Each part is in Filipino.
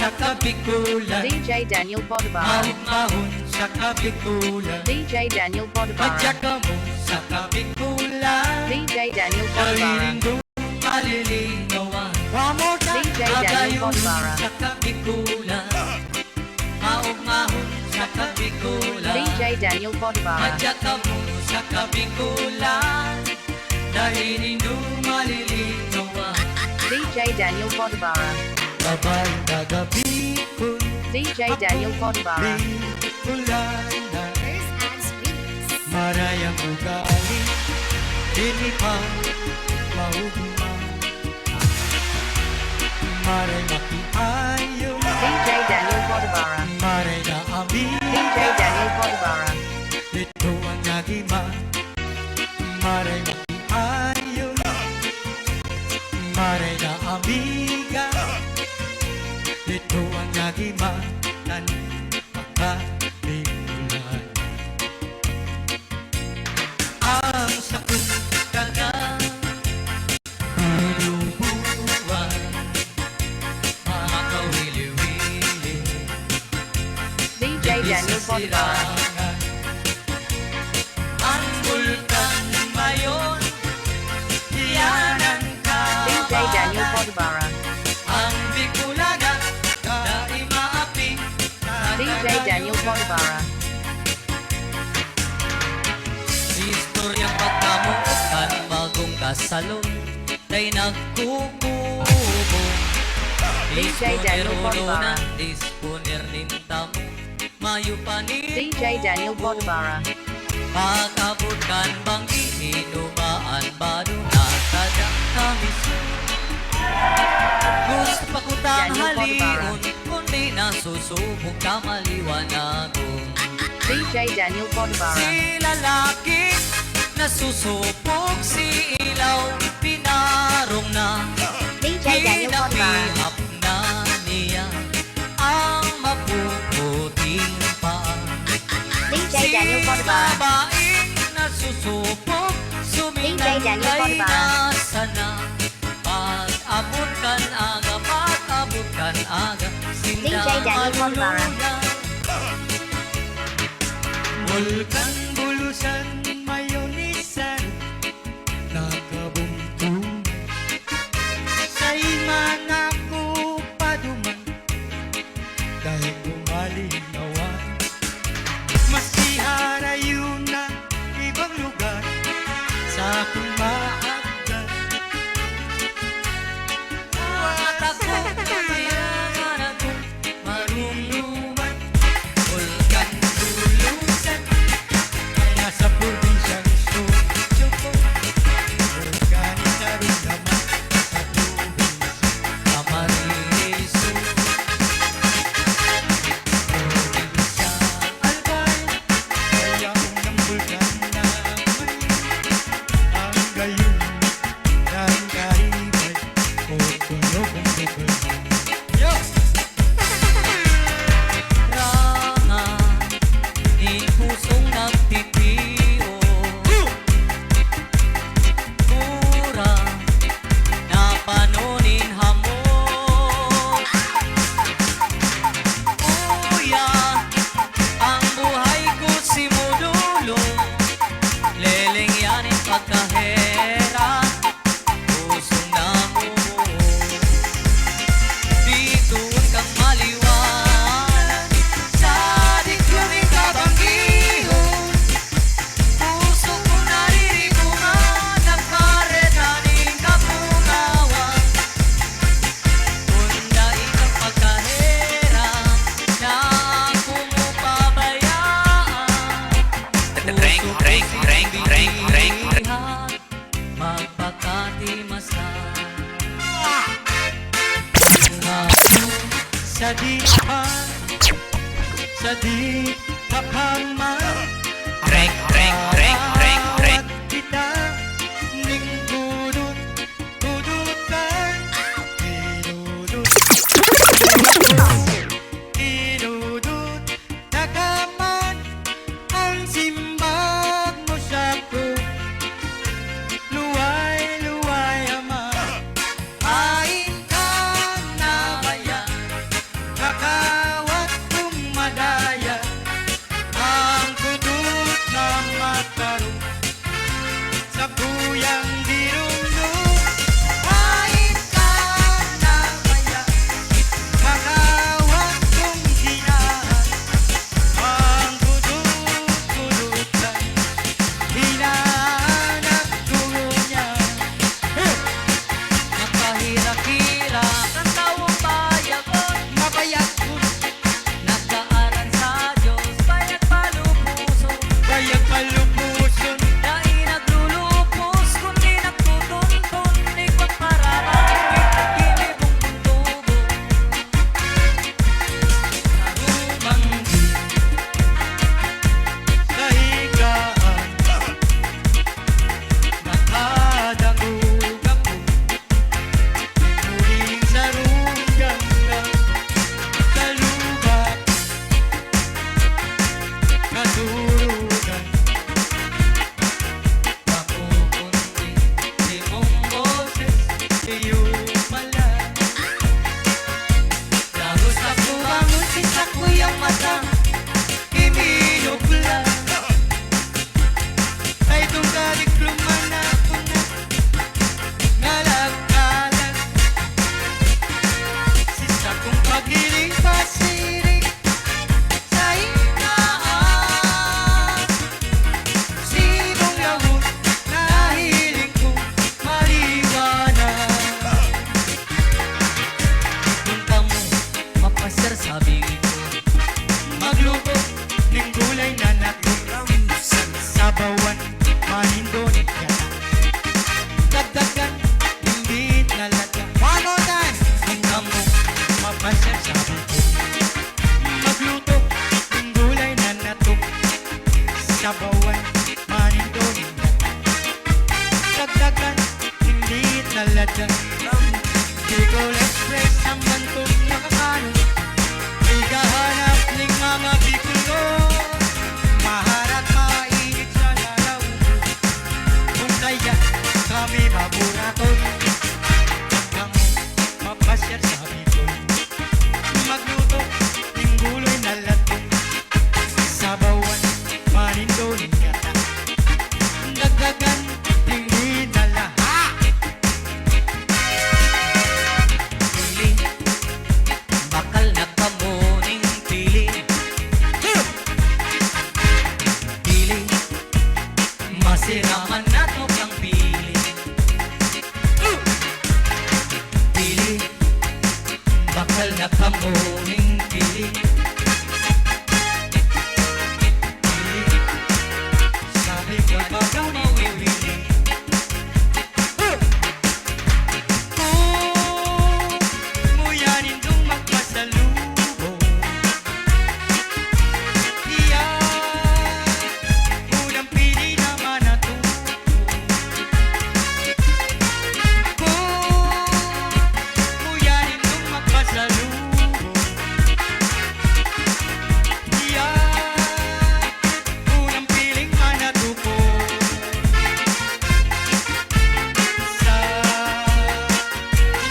sa kabikulan, DJ Daniel Bodobara, mahon-mahon sa kabikulan, DJ Daniel Bodobara, madyaka mo sa kabikulan, DJ Daniel Bodobara, kalilindong malilinawan. One more time, DJ Daniel agayon Bodobara, sa kabikulan, mahon-mahon sa kabikulan, DJ Daniel Bodobara, madyaka mo sa kabikulan, kalilindong malilinawan. DJ Daniel Bodobara, Babay na gabi ko, DJ Daniel Bodobara, Bicolanan, First and Sweets. marayang ugali, dili pa maugma. Maray makiayo, DJ Daniel Bodobara, maray na abi, DJ Daniel Bodobara, ito ang nagima. Maray makiayo, maray na amiga, ito ang nagima. Nan magkabikulan. Ang sakit ka na lulubuan, makawili-wili, DJ Daniel Bodobara, sisirangan. Ang bulkan ngayon, iyanan ka DJ Daniel Bodobara, ang Bicolaga, dahil maapi, DJ Daniel Bodobara, Istoryang pagkamukan, bagong kasalon, ay nagkukubo. DJ Daniel Bodobara, Disponer nintamo, mayo pa ni DJ Daniel Bodobara, pagkabot kan bang iinumaan ba doon natada kamis. Gusto pa ko Daniel tanghalion, kundi nasusubok ka maliwanagon. DJ Daniel Bodobara, Si lalaki nasusubok, si ilaw pinarong na, DJ Daniel Bodobara, hinapihap na niya ang mapuputing paa. DJ Daniel Si Bodobara, babaeng nasusubok, DJ Daniel sumingay Bodobara. na sana. Pag-abot kan aga, pag-abot kan aga, DJ Daniel Bodobara. Bulkan bulusan, mayonisan, nakabungtong. Sa'y mga ko paduman, dahil kumalinawan. Maski harayo na ibang lugar, sa akong maagdan. At ako, kailangan akong marunungan. Bulkan bulusan, nasa probinsyang Suco. Organisa rin naman sa probinsya, Camarines Sur. Probinsya Albay, kaya unang bulkan naman. Ang gayon ng Karibay, o tulo kong bukal. Yo! Ranga, di pusong nagtitiyo. Mura, napanunin hamon. Uya, ang buhay ko simululong. Lelengyanin pagkahera, pusong namuo. Bituon kang maliwanag, sa dikluming kabanggihon. Puso ko naririkungan, nagkaretaning kapungawan. Kundain ang pagkahera, na ako mo pabayaan. Puso ko sinibigyan, magpakatimasan. Sa di kapaman, awat kita ning dudutan, dinudut nakaman ang simbag mo sa ko. Luway ama, ain ka na bayan, sabawan, manindonin dagdagan, hindi talaga di ko express ang bantog na kakano igahanap ng mga bikulo maharat mainit sa lalaubo kung kaya kami maburaton hanggang mapasyar sa bikol magluto ng guloy na latong sabawan, manindonin kata dagdagan, hindi na lahat Piling, bakal na kamuning piling. Piling, masiraman na to kang piling. Piling, bakal na kamuning piling. Piling, sabi ko ba daw mawiwili. Nguyanin dong magpasalubong unang pili naman na tubo nguyanin dong magpasalubong unang piling man na tubo sa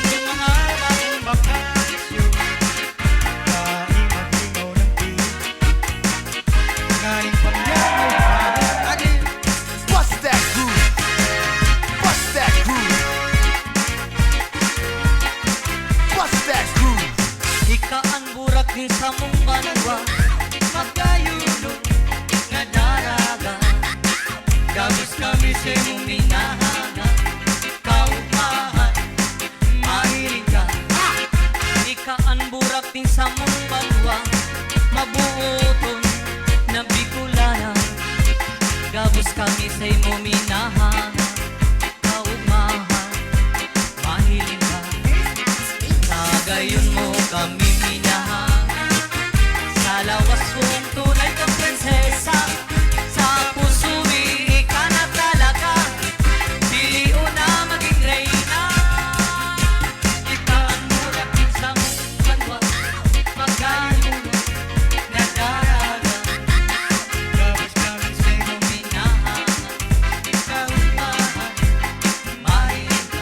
inyong mga bagong bakasyon kaing maglingaw ng piling galing pangyaw agin Bust that groove. Bust that groove. Bust that groove. Ika ang burak ni sa mong banwa, magkayulong na daraga. Gabos kami sa mong minahanga, kaupahan, mahiling ka. Ika ang burak ni sa mong banwa, mabuoton na bikulana. Gabos kami sa mong minahanga, kaupahan, mahiling ka. Sa gayon mo kami minahang sa lawas mong tunay kang prinsesa sa puso ka na talaga piliw na maging reyna ika ang muraking sa mong banwa magkayulong na daraga gabos kami sa mong minahang kaupahan mahiling ka.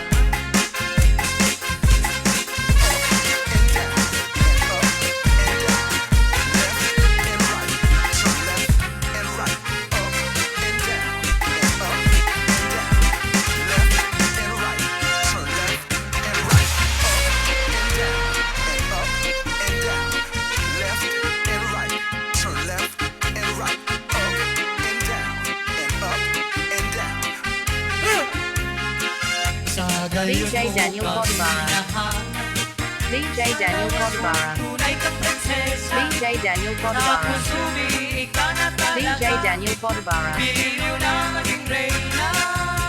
Sa gayon DJ mo Daniel kami Botbara. minahang DJ Daniel Bodbara. tunay kang prinsesa DJ Daniel sa Bodbara. puso ka na talaga DJ Daniel Bodbara. piliw na maging reyna